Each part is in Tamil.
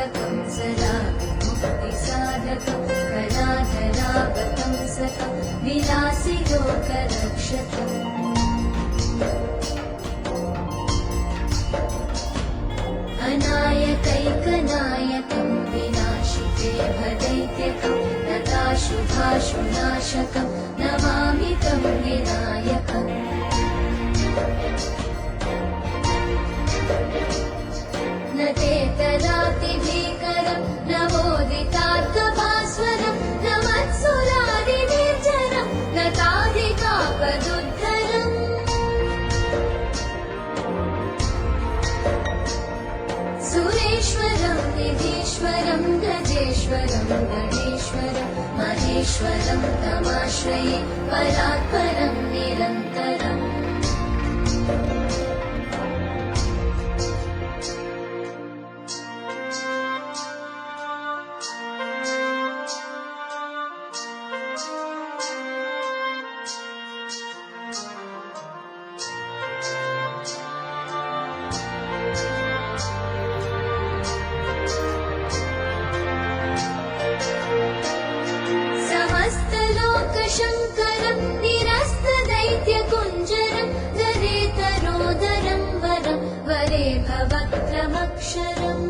तारकं सदा विमुक्तिसाधकं कलाधरागतं सतं विलासि लोकरक्षकम् अनायकैकनायकं विनाशिते भदैत्यकं नताशुभाशुनाशकं नमामि तं विनायकम् न ते तरातिभीकरं नवोदितार्थभास्वरं न मत्सुरादिनिर्जरं न ताधिकापदुद्धरम् सुरेश्वरं निधीश्वरं गजेश्वरं गणेश्वरं महेश्वरं तमाश्रये परात्परं निरन्तरम् शङ्करं निरस्तदैत्यकुञ्जरं दरेतरोदरं वरं वरे भवक्रमक्षरम्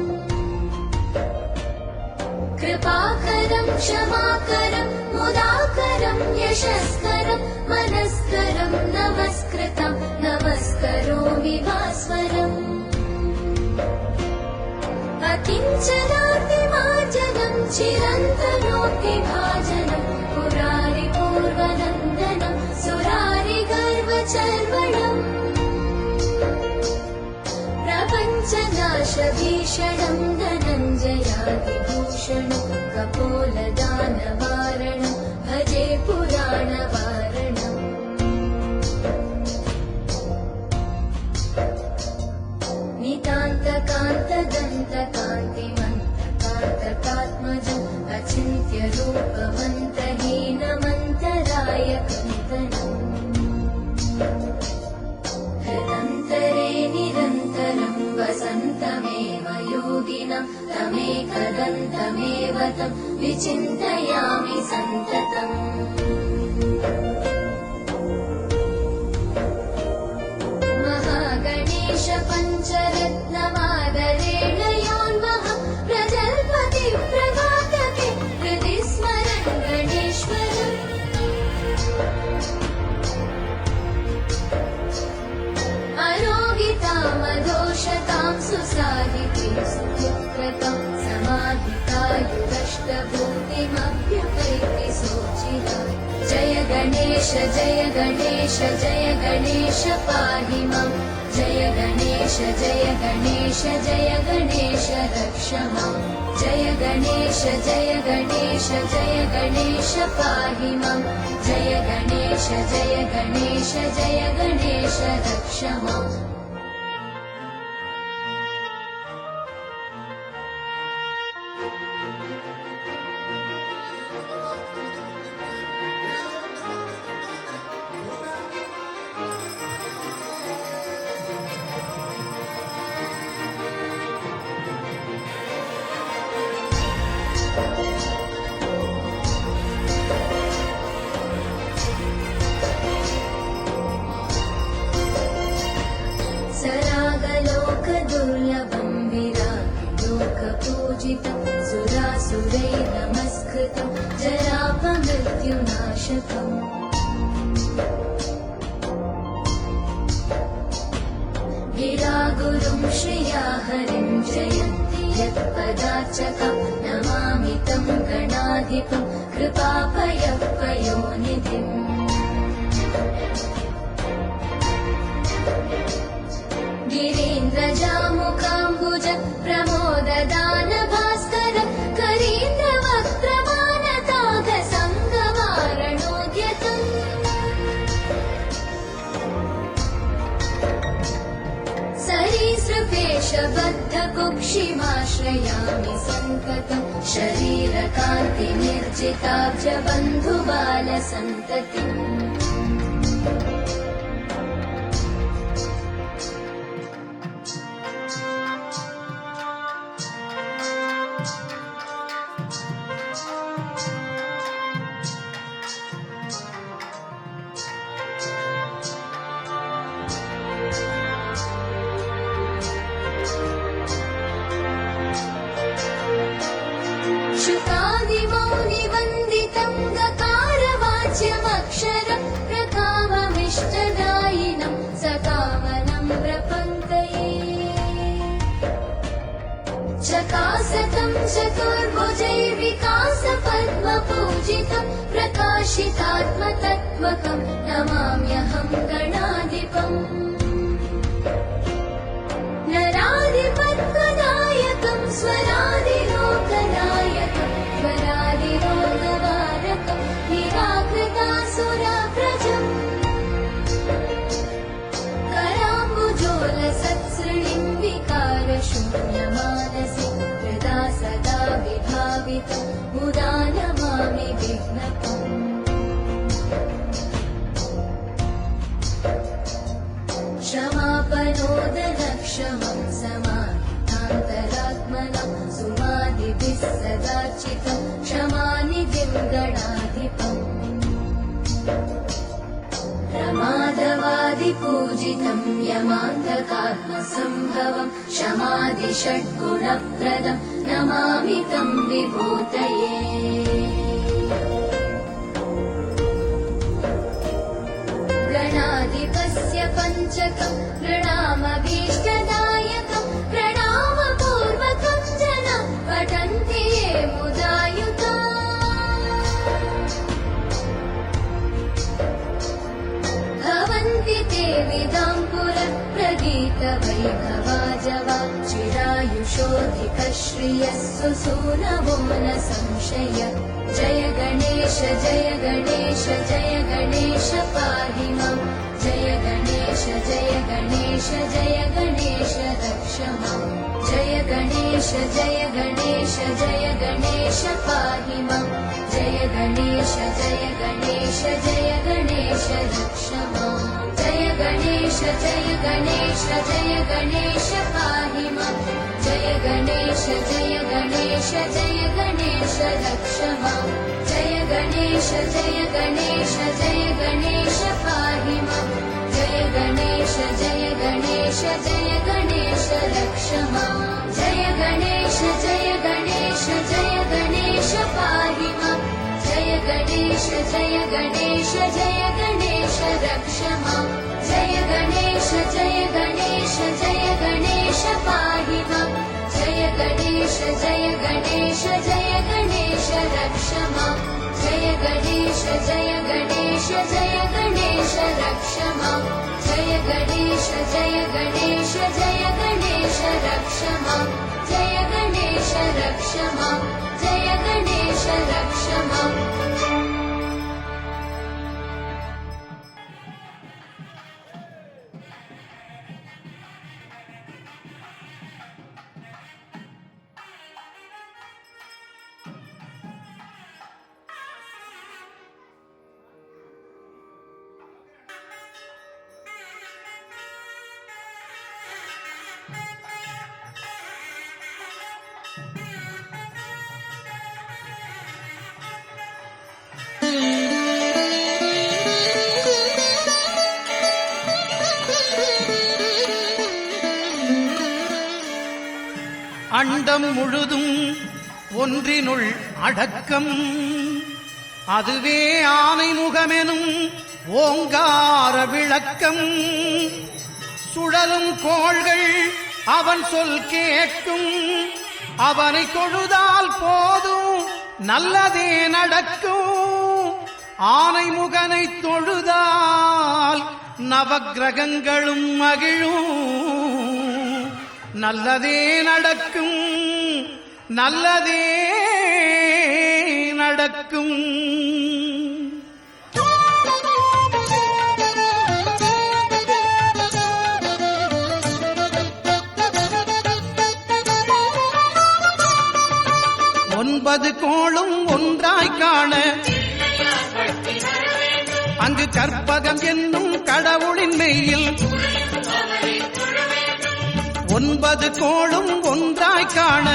कृपाकरं क्षमाकरं मुदाकरं यशस्करं मनस्करं नमस्कृतं नमस्करोमि भास्वरम् अकिञ्चनातिमार्जनं चिरन्तनोऽतिभाजनं पुरारिपूर्वनन्दनं सुरारिगर्वचर्वणम् प्रपञ्चनाशभीषणं धनञ्जयादिभूषणं कपोलदानवारणं भजे पुराणवारणम् नितान्तकान्तदन्तकान्तिमन्तकान्तकात्मजम् अचिन्त्यरूपमन्तहीनमन्तरायकन्तनम् हृदन्तरे निरन्तरं वसन्तमेव योगिनं तमेकदन्तमेव तं विचिन्तयामि सन्ततम् महागणेश पञ्चरत्नमादरेण योन्वहं प्रजल्पति प्रभातके हृदि स्मरन् गणेश्वरम् अरोगितामदोषतां सुसाधितीं सुपुत्रतां समाधितायुरष्टभूतिमभ्युपैति सोचिता जय गणेश जय गणेश जय गणेश पाहि मां जय गणेश जय गणेश जय गणेश रक्ष मां जय गणेश जय गणेश जय गणेश पाहि मां जय गणेश जय गणेश जय गणेश रक्ष माम् सरागलोकदुर्लभं विरागिलोकपूजितं सुरासुरैः नमस्कृतं जरापमृत्युनाशकम् गिरागुरुं श्रिया हरिं जयन्ति यत्पदार्चकं नमामि तं गणाधिपं कृपापयपयोनिधिम् गिरीन्द्रजामुकाम्बुज प्रमोददान भास्कर करीन्द्रवक्त्रमानताघसङ्गवारणोद्यतम् सरीसृपेशबद्धकुक्षिमाश्रयामि सन्ततं शरीरकान्तिनिर्जिताब्जबन्धुबालसन्ततिम् चतुर्भुजैर्विकासपद्मपूजितं प्रकाशितात्मतत्त्वकं नमाम्यहं गणाधिपम् नराधिपद्मदायकं स्वरादिलोकनायकं स्वरादिरोगवारकं निराकृतासुरव्रजम् कराम्बुजोलसत्सृणिं विकारशून्यमानसि हृदा सदा विभावितं मुदा नमामि विघ्नपम् क्षमापनोदनक्षमं समाहितान्तरात्मनं सुमादिभिः सदार्चितं क्षमानिधिं गणाधिपम् प्रमादवादिपूजितं यमान्तकात्मसम्भवं शमादिषड्गुणप्रदं नमामि तं विभूतये गणाधिपस्य पञ्चकं प्रणामभीष्टदायकं प्रणामपूर्वकं जना पठन्ति ये मुदायुता भवन्ति ते विदां पुरप्रगीतवैभवाजवा चिरायुषोऽधिकश्रियः सुसूनवो न संशय जय गणेश जय गणेश जय गणेश पाहि मां जय गणेश जय गणेश जय गणेश रक्ष मां जय गणेश जय गणेश जय गणेश पाहि मां जय गणेश जय गणेश जय गणेश रक्ष मां जय गणेश जय गणेश जय गणेश पाहि मां जय गणेश जय गणेश जय गणेश रक्ष मां जय गणेश जय गणेश जय गणेश पाहि मां जय गणेश जय गणेश जय गणेश रक्ष मां जय गणेश जय गणेश जय गणेश पाहि मां जय गणेश जय गणेश जय गणेश रक्ष मां जय गणेश जय गणेश जय गणेश पाहि मां जय गणेश जय गणेश जय गणेश रक्ष मां जय गणेश जय गणेश जय गणेश रक्ष मां जय गणेश जय गणेश जय गणेश रक्ष मां जय गणेश रक्ष मां जय गणेश रक्ष मां அண்டம் முழுதும் ஒன்றினுள் அடக்கம் அதுவே ஆனைமுகமெனும் ஓங்கார விளக்கம் சுழலும் கோள்கள் அவன் சொல் கேட்கும் அவனை தொழுதால் போதும் நல்லதே நடக்கும் ஆனைமுகனை தொழுதால் நவக்கிரகங்களும் மகிழும் நல்லதே நடக்கும் நல்லதே நடக்கும் ஒன்பது கோளும் ஒன்றாய் காண அங்கு கற்பகம் என்னும் கடவுளின் மெய்யில் ஒன்பது கோளும் ஒன்றாய் காண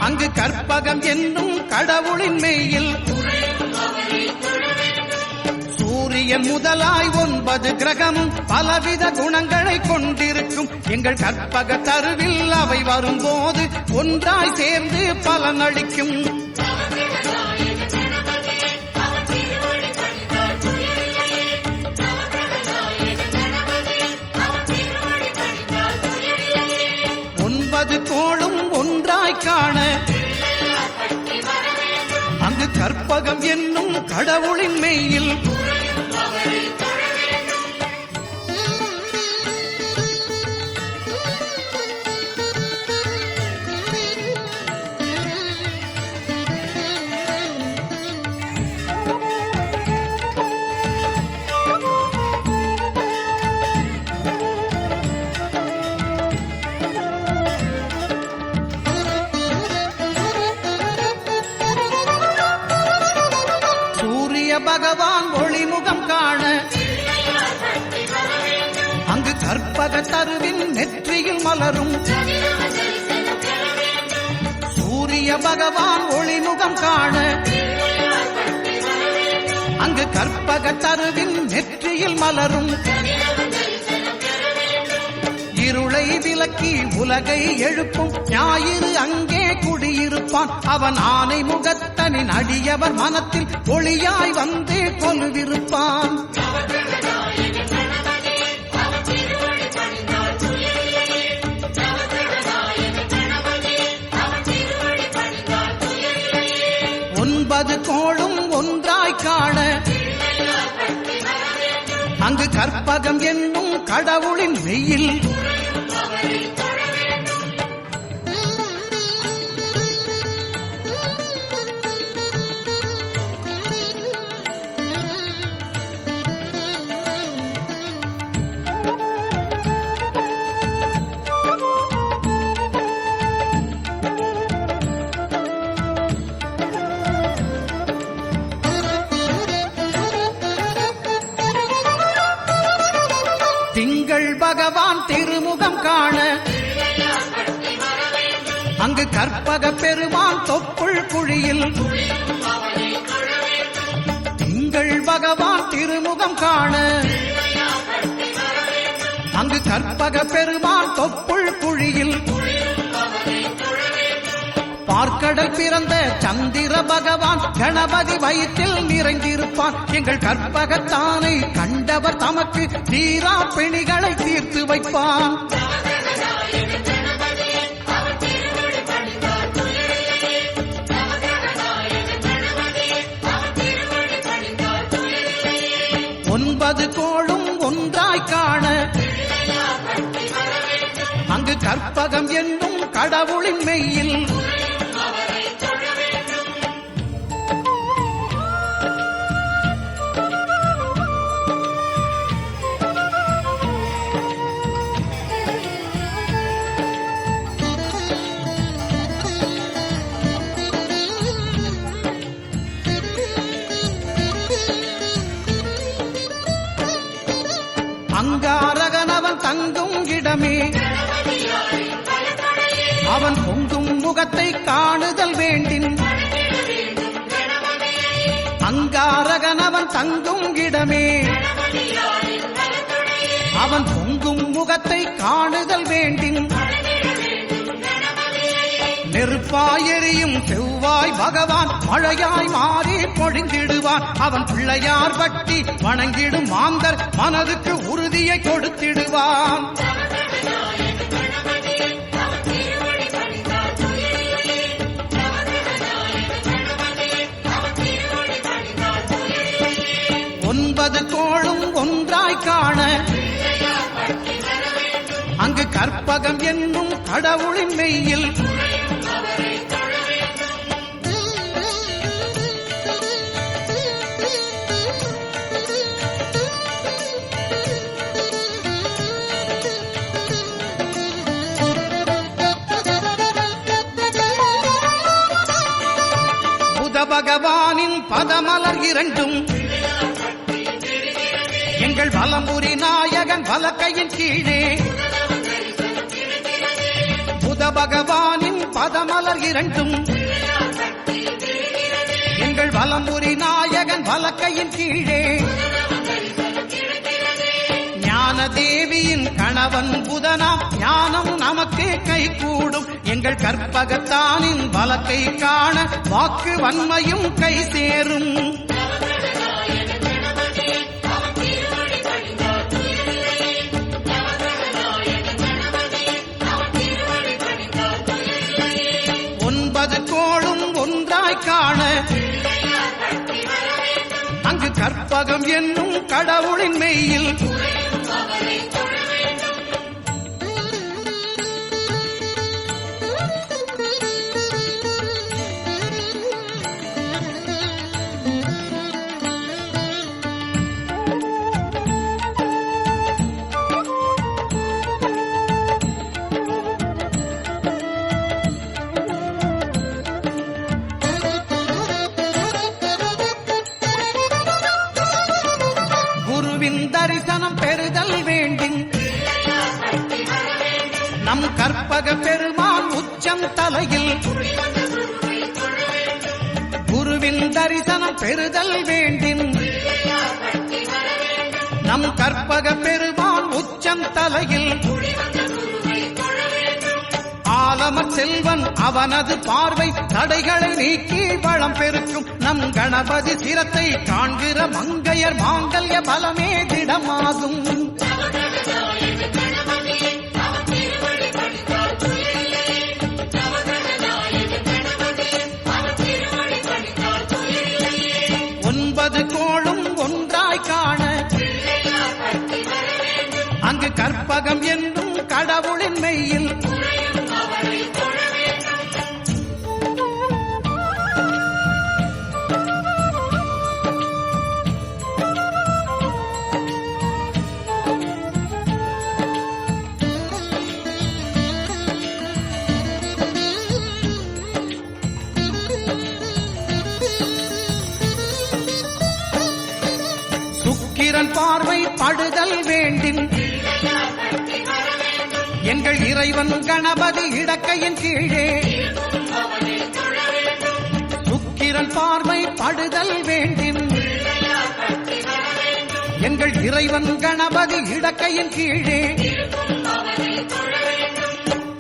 அங்கு கற்பகம் என்னும் கடவுளின் மெய்யில் சூரியன் முதலாய் 9 கிரகமும் பலவித குணங்களை கொண்டிருக்கும் எங்கள் கற்பக தருவில் அவை வரும்போது ஒன்றாய் சேர்ந்து பலனளிக்கும் கோளும் ஒன்றாய் காண அங்கு கற்பகம் என்னும் கடவுளின் மெய்யில் பகவான் ஒளிமுகம் காண அங்கு கற்பக தருவின் நெற்றியில் மலரும் சூரிய பகவான் ஒளிமுகம் காண அங்கு கற்பக தருவின் நெற்றியில் மலரும் இருளை விலக்கி உலகை எழுப்பும் ஞாயிறு அங்கே குடியிருப்பான் அவன் ஆனை முகத்தனின் அடியவர் மனத்தில் ஒளியாய் வந்து கொலுவிருப்பான் ஒன்பது கோளும் ஒன்றாய் காண அங்கு கற்பகம் என்னும் கடவுளின் மெய்யில் திங்கள் பகவான் திருமுகம் காண அங்கு கற்பக பெருமான் தொப்புள் குழியில் திங்கள் பகவான் திருமுகம் காண அங்கு கற்பக பெருமான் தொப்புள் குழியில் பார்க்கடல் பிறந்த சந்திர பகவான் கணபதி வயிற்றில் நிறைந்திருப்பான் எங்கள் கற்பகத்தானை கண்டவர் தமக்கு தீரா பிணிகளை தீர்த்து வைப்பான் ஒன்பது கோளும் ஒன்றாய் காண அங்கு கற்பகம் என்னும் கடவுளின் மெய்யில் அங்காரகனவன் தங்கும் இடமே அவன் பொங்கும் முகத்தை காணுதல் வேண்டின் அங்காரகனவன் தங்கும் இடமே அவன் பொங்கும் முகத்தை காணுதல் வேண்டின் நெருப்பாய் எரியும் செவ்வாய் பகவான் மழையாய் மாறி பொழிந்திடுவான் அவன் பிள்ளையார் பட்டி வணங்கிடும் மாந்தர் மனதுக்கு உறுதியை கொடுத்திடுவான் ஒன்பது கோளும் ஒன்றாய் காண அங்கு கற்பகம் என்னும் கடவுளின் மெய்யில் பகவானின் பதமலர் இரண்டும் எங்கள் வலம்புரி நாயகன் வலக்கையின் கீழே புத பகவானின் பதமலர் இரண்டும் எங்கள் வலம்புரி நாயகன் வலக்கையின் கீழே ஞான தேவியின் கணவன் புதனாம் ஞானம் நமக்கு கைகூடும் எங்கள் கற்பகத்தானின் வலக்கை காண வாக்கு வன்மையும் கை சேரும் ஒன்றாய் காண அங்கு கற்பகம் என்னும் கடவுளின் மெய்யில் தரிசனம் பெறுதல் வேண்டும் நம் கற்பக பெருமான் உச்சம் தலையில் குருவின் தரிசனம் பெறுதல் வேண்டும் நம் கற்பக பெருமான் உச்சம் தலையில் ஆலமர் செல்வன் அவனது பார்வை தடைகளை நீக்கி வளம் பெருக்கும் நம் கணபதி சிரத்தை காண்கிற மங்கையர் மாங்கல்ய பலமே திடமாகும் ஒன்பது கோளும் ஒன்றாய் காண அங்கு கற்பகம் என்னும் கடவுளின் மெய்யில் சுக்கிரன் பார்வை படுதல் வேண்டும் எங்கள் இறைவன் கணபதி இடக்கையின் கீழே சுக்கிரன் பார்வை படுதல் வேண்டும் எங்கள் இறைவன் கணபதி இடக்கையின் கீழே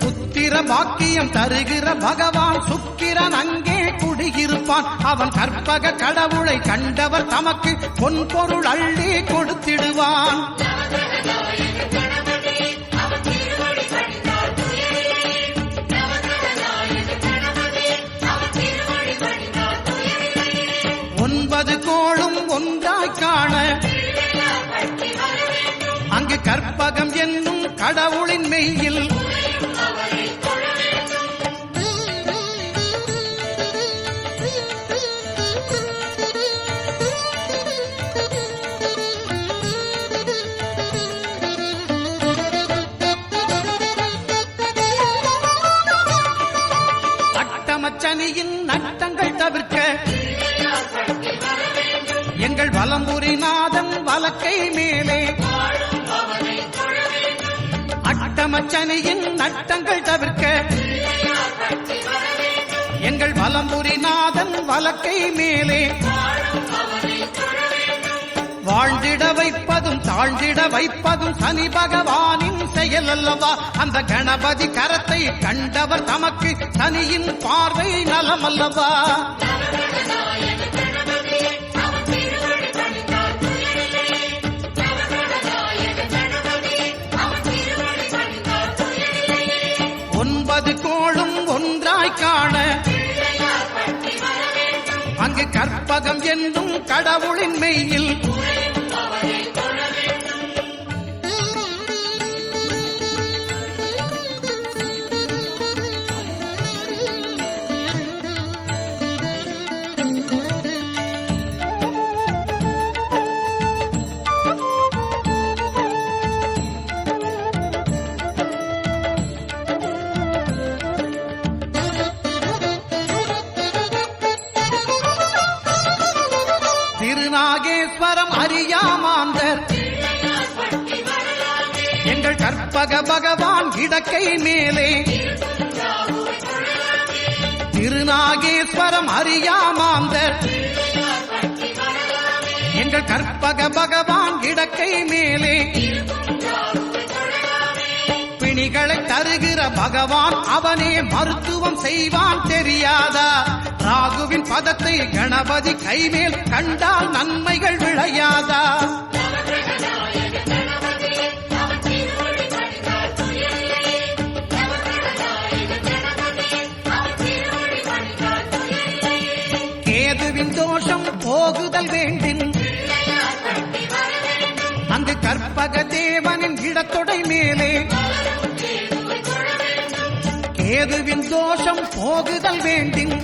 புத்திர பாக்கியம் தருகிற பகவான் சுக்கிரன் அங்கே குடியிருப்பான் அவன் கற்பக கடவுளை கண்டவர் தமக்கு பொன் பொருள் அள்ளி கொடுத்திடுவான் ஒன்பது கோளும் ஒன்றாய் காண அங்கு கற்பகம் என்னும் கடவுளின் மெய்யில் அட்டமச்சனியின் நட்டங்கள் தவிர்க்க எங்கள் வலம்புரிநாதன் வலக்கை மேலே அட்டமச்சனியின் நட்டங்கள் தவிர்க்க எங்கள் வலம்புரிநாதன் வலக்கை மேலே வாழ்ந்திட வைப்பதும் தாழ்ந்திட வைப்பதும் சனி பகவானின் செயல் அல்லவா அந்த கணபதி கரத்தை கண்டவர் தமக்கு சனியின் பார்வை நலமல்லவா ஒன்பது கோளும் ஒன்றாய் காண அங்கு கற்பகம் என்னும் கடவுளின் மெய்யில் திருநாகேஸ்வரம் அறியாமாந்தர் எங்கள் கற்பக பகவான் இடக்கை மேலே திருநாகேஸ்வரம் அறியாமாந்தர் எங்கள் கற்பக பகவான் இடக்கை மேலே பிணிகளை தருகிற பகவான் அவனே மருத்துவம் செய்வான் தெரியாதா ராகுவின் பதத்தை கணபதி கைமேல் கண்டால் நன்மைகள் விளையாதா கேதுவின் தோஷம் போகுதல் வேண்டின் அங்கு கற்பக தேவனின் இடத்தொடை மேலே கேதுவின் தோஷம் போகுதல் வேண்டின்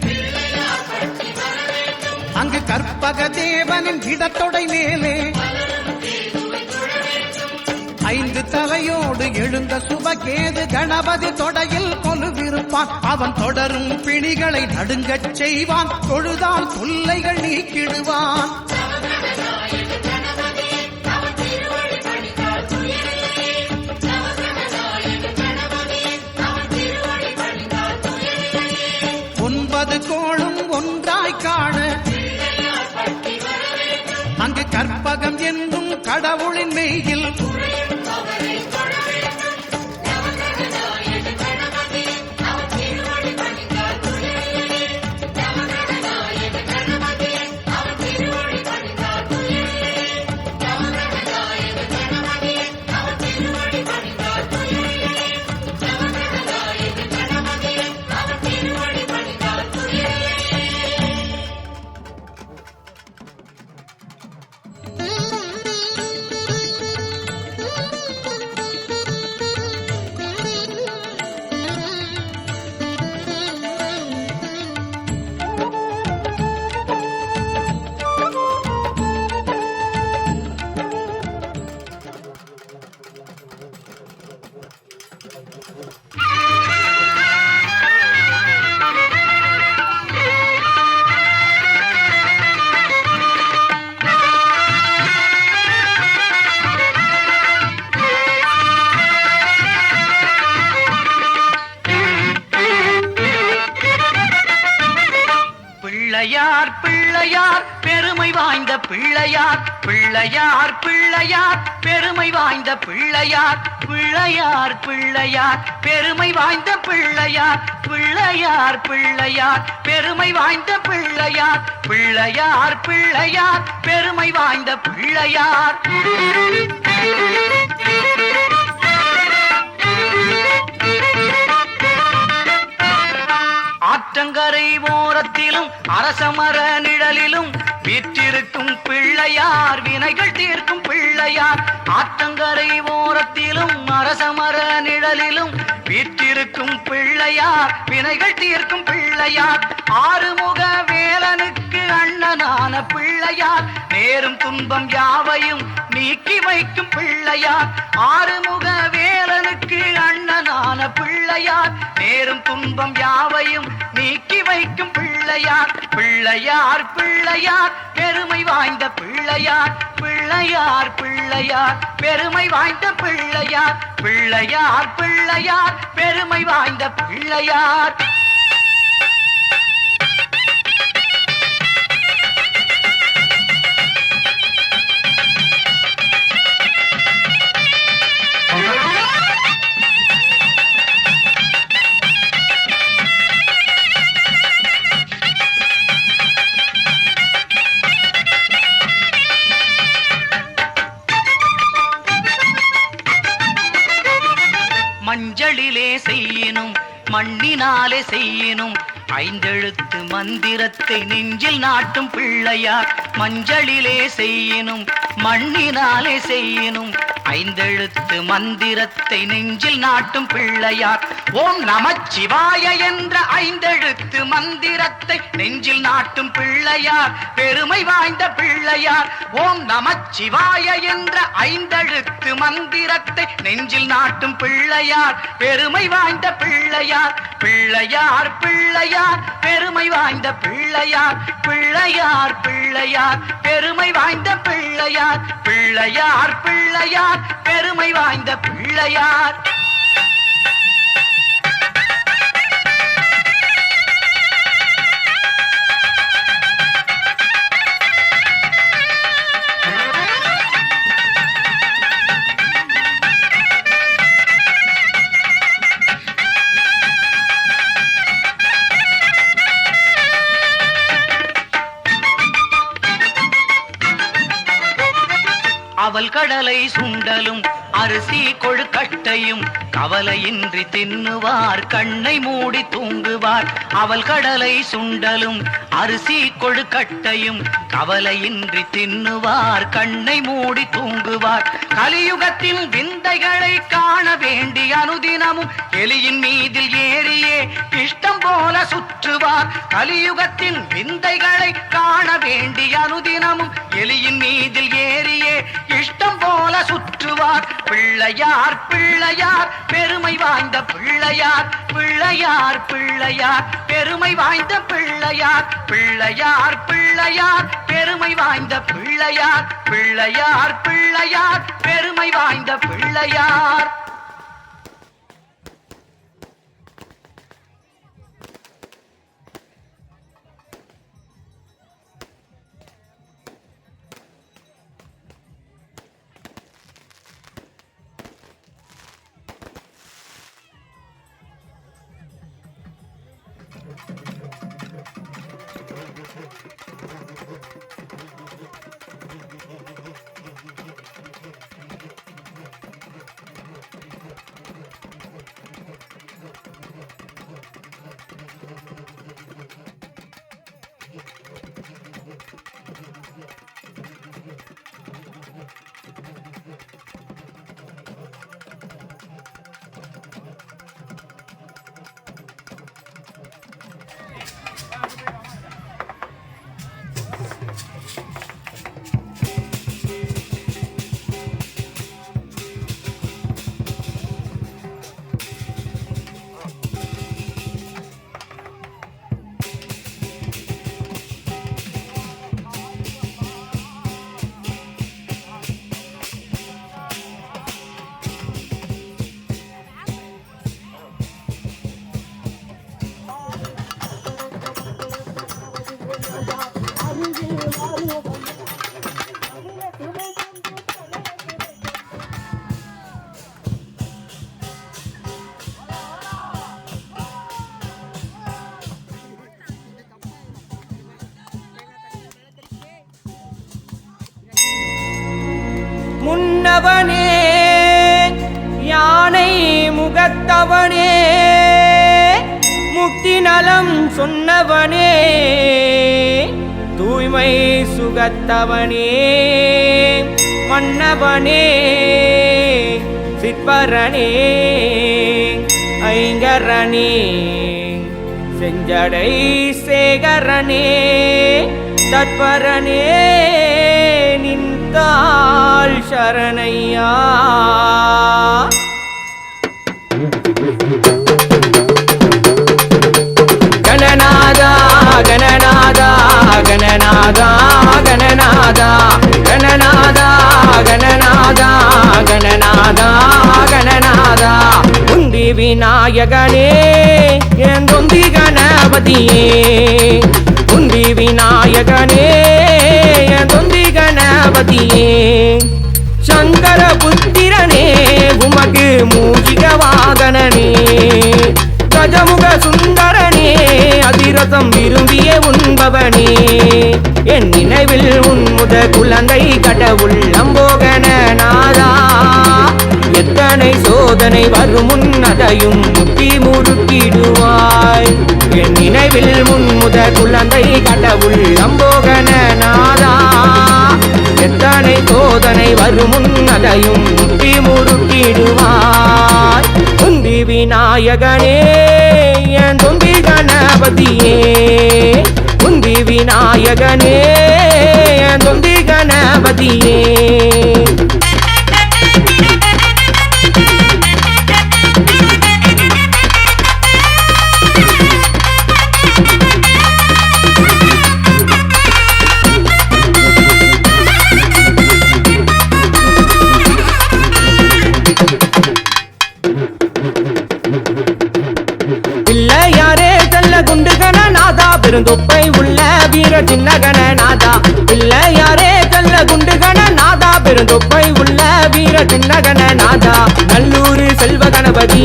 அங்கு கற்பக தேவனின் இடத்தொடை மேலே 5 தலையோடு எழுந்த சுபகேது கணபதி தொடையில் கொலுவிருப்பான் அவன் தொடரும் பிணிகளை நடுங்கச் செய்வான் தொழுதால் தொல்லைகள் நீக்கிடுவான் ஒன்பது கோளும் ஒன்றாய் காண அங்கு கற்பகம் என்னும் கடவுளின் மெய்யில் பிள்ளையார் பிள்ளையார் பெருமை வாய்ந்த பிள்ளையார் பிள்ளையார் பிள்ளையார் பெருமை வாய்ந்த பிள்ளையார் பிள்ளையார் பிள்ளையார் பெருமை வாய்ந்த பிள்ளையார் பிள்ளையார் பிள்ளையார் பெருமை வாய்ந்த பிள்ளையார் பிள்ளையார் பிள்ளையார் பெருமை வாய்ந்த பிள்ளையார் ஆற்றங்கரை ஓரத்திலும் அரசமர நிழலிலும் வீற்றிருக்கும் பிள்ளையார் வினைகள் தீர்க்கும் பிள்ளையார் ஆற்றங்கரை ஓரத்திலும் அரசமர நிழலிலும் வீற்றிருக்கும் பிள்ளையார் வினைகள் தீர்க்கும் பிள்ளையார் ஆறுமுக வேலனுக்கு அண்ணனான பிள்ளையார் நேரும் துன்பம் யாவையும் நீக்கி வைக்கும் பிள்ளையார் ஆறுமுக வேலனுக்கு அண்ணனான பிள்ளையார் நேரும் துன்பம் யாவையும் நீக்கி வைக்கும் பிள்ளையார் பிள்ளையார் பிள்ளையார் பெருமை வாய்ந்த பிள்ளையார் பிள்ளையார் பிள்ளையார் பெருமை வாய்ந்த பிள்ளையார் பிள்ளையார் பிள்ளையார் பெருமை வாய்ந்த பிள்ளையார் மஞ்சளிலே செய்யினும் மண்ணினாலே செய்யினும் 5 எழுத்து மந்திரத்தை நெஞ்சில் நாட்டும் பிள்ளையார் மஞ்சளிலே செய்யினும் மண்ணினாலே செய்யினும் 5 எழுத்து மந்திரத்தை நெஞ்சில் நாட்டும் பிள்ளையார் ஓம் நமச்சிவாய என்ற 5 எழுத்து மந்திரத்தை நெஞ்சில் நாட்டும் பிள்ளையார் பெருமை வாய்ந்த பிள்ளையார் ஓம் நமச்சிவாய என்ற 5 எழுத்து மந்திரத்தை நெஞ்சில் நாட்டும் பிள்ளையார் பெருமை வாய்ந்த பிள்ளையார் பிள்ளையார் பிள்ளையார் பெருமை வாய்ந்த பிள்ளையார் பிள்ளையார் பிள்ளையார் பெருமை வாய்ந்த பிள்ளையார் பிள்ளையார் பிள்ளையார் பெருமை வாய்ந்த பிள்ளையார் அவல் கடலை சுண்டலும் அரிசி கொழுக்கட்டையும் கவலையின்றி தின்னுவார் கண்ணை மூடி தூங்குவார் அவள் கடலை சுண்டலும் அரிசி கொழுக்கட்டையும் கவலையின்றி தின்னுவார் கண்ணை மூடி தூங்குவார் கலியுகத்தின் விந்தைகளை காண வேண்டி அனுதினமும் எலியின் மீதில் ஏறியே இஷ்டம் போல சுற்றுவார் கலியுகத்தின் விந்தைகளை காண வேண்டி அனுதினமும் எலியின் மீதில் ஏறியே இஷ்டம் போல சுற்றுவார் பிள்ளையார் பிள்ளையார் பெருமை வாய்ந்த பிள்ளையார் பிள்ளையார் பிள்ளையார் பெருமை வாய்ந்த பிள்ளையார் பிள்ளையார் பிள்ளையார் பெருமை வாய்ந்த பிள்ளையார் பிள்ளையார் பிள்ளையார் பெருமை வாய்ந்த பிள்ளையார். முன்னவனே யானை முகத்தவனே முக்தி நலம் சொன்னவனே தூய்மை சுகத்தவனே மன்னவனே சிற்பரனே ஐங்கரனே செஞ்சடை சேகரனே தற்பரனே நின்றாள் சரணையா. கணநாதா கணநாதா கணநாதா கணநாதா கணநாதா கணநாதா கணநாதா கணநாதா உந்தி விநாயகனே என் தொந்தி கணபதியே உந்தி விநாயகனே என் தொந்தி கணபதியே சங்கர புத்திரனே உமக்கு மூஷிக வாகனனே கஜமுக சுந்தரனே அதிரசம் விரும்பிய உண்பவனே என் நினைவில் உன்முத குழந்தை கடவுள் அம்போகன நாதா எத்தனை சோதனை வரும் முன்னதையும் முட்டி முறுக்கிடுவாய் என் நினைவில் முன்முத குழந்தை கடவுள் அம்போகன நாதா எத்தனை சோதனை வரும் முன்னதையும் முட்டி முறுக்கிடுவாய் உந்தி விநாயகனே என் தொந்தி கணபதியே உந்தி விநாயகனே என் தொந்தி கணபதியே. பெருந்தொப்பை உள்ள வீர சின்னகன நாதா பிள்ளையாரே கல்ல குண்டுகன நாதா பெருந்தொப்பை உள்ள வீர சின்னகன நாதா நல்லூர் செல்வ கணபதி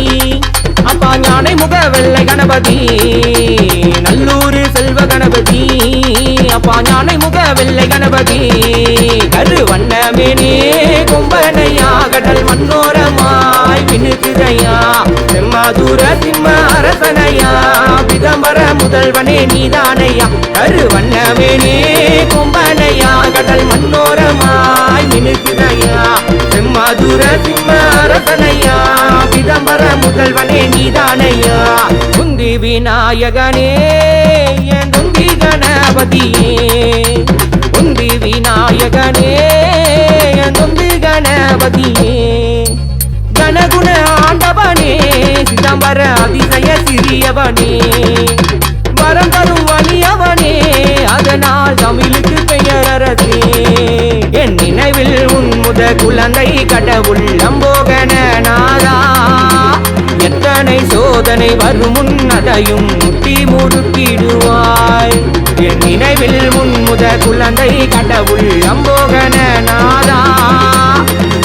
அப்பா ஞானை முக வெள்ளை கணபதி நல்லூர் செல்வ கணபதி அப்பா ஞானை முக வெள்ளை கணபதி கரு வண்ணமேனே கும்பனையா கடல் மண்ணோரமாய் வினுக்குதையா அரசனையா விதம்பர முதல்வனே நீதானையா கருவண்ணவேணே கொம்பனையா கடல் மண்ணோரமாய் மினுக்குதையா செம்மாதுர சிம்ம அரசனையா விதம்பர முதல்வனே நீதானையா குந்தி விநாயகனே என் குந்தி கணபதியே குந்தி விநாயகனே என் குந்தி கணபதியே கணகுண ஆண்டவனே சிதம்பர அதிசய சிறியவனே வரம் தரும் வலியவனே அதனால் தமிழுக்கு பெயரரசே என் நினைவில் உன்முத குழந்தை கடவுள் அம்போகன நாதா எத்தனை சோதனை வரும் முன்னதையும் முட்டி முடுக்கிடுவாய் என் நினைவில் முன்முத குழந்தை கடவுள் அம்போகன நாதா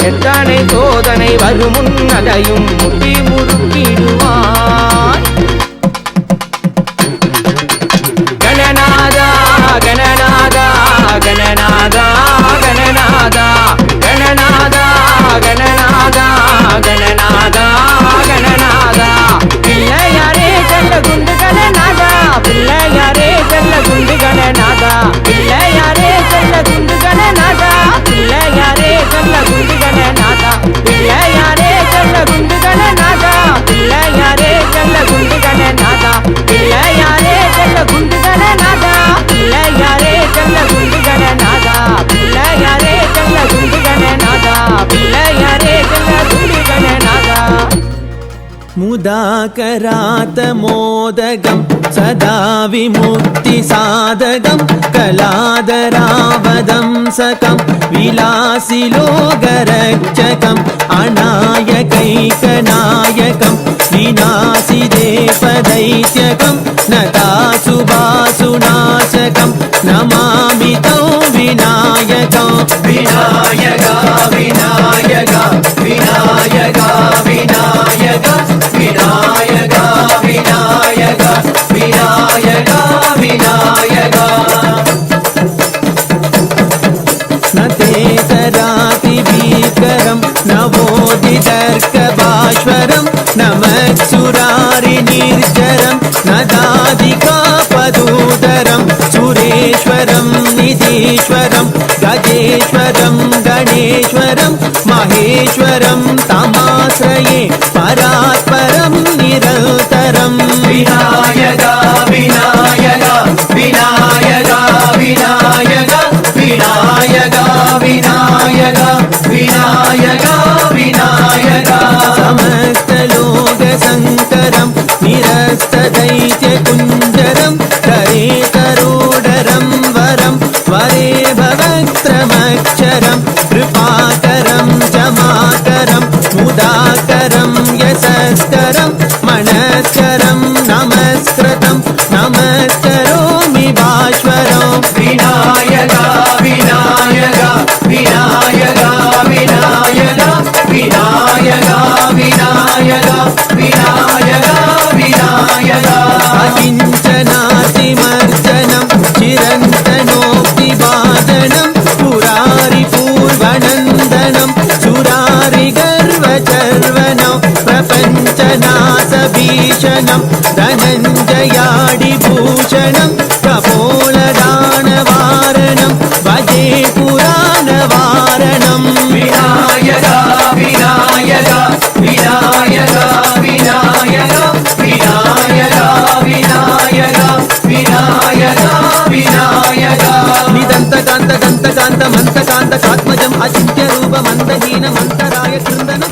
எத்தனை சோதனை வரும் முன்னதையும் முட்டி முடுக்கிடுவாய் கணநாதா கணநாதா கணநாதா கணநாதா கணநாதா கணநாதா கணநாதா கணநாதா பிள்ளையாரே செல்ல குண்டு கணநாதா பிள்ளையாரே செல்ல குண்டு கணநாதா பிள்ளையாரே செல்ல குண்டு கணநாதா பிள்ளையாரே செல்ல குண்டு கணநாதா பிள்ளையாரே செல்ல குண்டு கணநாதா பிள்ளையாரே செல்ல குண்டு கணநாதா பிள்ளையாரே செல்ல குண்டு கணநாதா பிள்ளையாரே செல்ல குண்டு கணநாதா பிள்ளையாரே செல்ல குண்டு கணநாதா பிள்ளையாரே செல்ல குண்டு கணநாதா मुदाकरात मोदगं सदा विमुक्तिसाधकं कलादरावदंसकं विलासिलोकरक्षकम् अनायकैकनायकं विनाशिदेपदैत्यकं नतासुभासुनाशकं नमामि तं विनायकं विनायका विनायका विनायका विनायका विनायका विनायका विनायका विनायका न तेतरातिभीकरं नवोदितर्कभास्वरं न मत्सुरारिनिर्जरं न दादिकापदूदरं सुरेश्वरं निधीश्वरं गजेश्वरं गणेश्वरं महेश्वरं तमाश्रये परात्परं निरन्तरं विनायका विनायका विनायका विनायका विनायका विनायका विनायका विनायका समस्तलोकशङ्करं निरस्तदैत्यकुञ्जरं करेतरोडरं वरं वरे भवक्त्रमक्षरं कृपाकरं जमाकरं मुदाकरं यशस्करं मनस्करं नमस्कृतं नमस्करोमि भास्वरं विनायका विनायका विनायका विनायका विनायका विनायका विनायका विनायका अकिञ्चनातिमर्जनं चिरन्तनोक्तिवादनं पुरारिपूर्वनन्दनं सुरारिगर्वचर्वनं प्रपञ्चनाशभीषणं धनञ्जयाडिभूषणं कपोलदानवारणं भजे पुराणवारणं विनायका विनायका विनायका विनायका विनायका विनायका विनायका विनायका निदन्तकान्त दन्तकान्त मन्तकान्त कात्मजम् अचिन्त्य रूपमन्तहीन मन्तराय कृन्दनं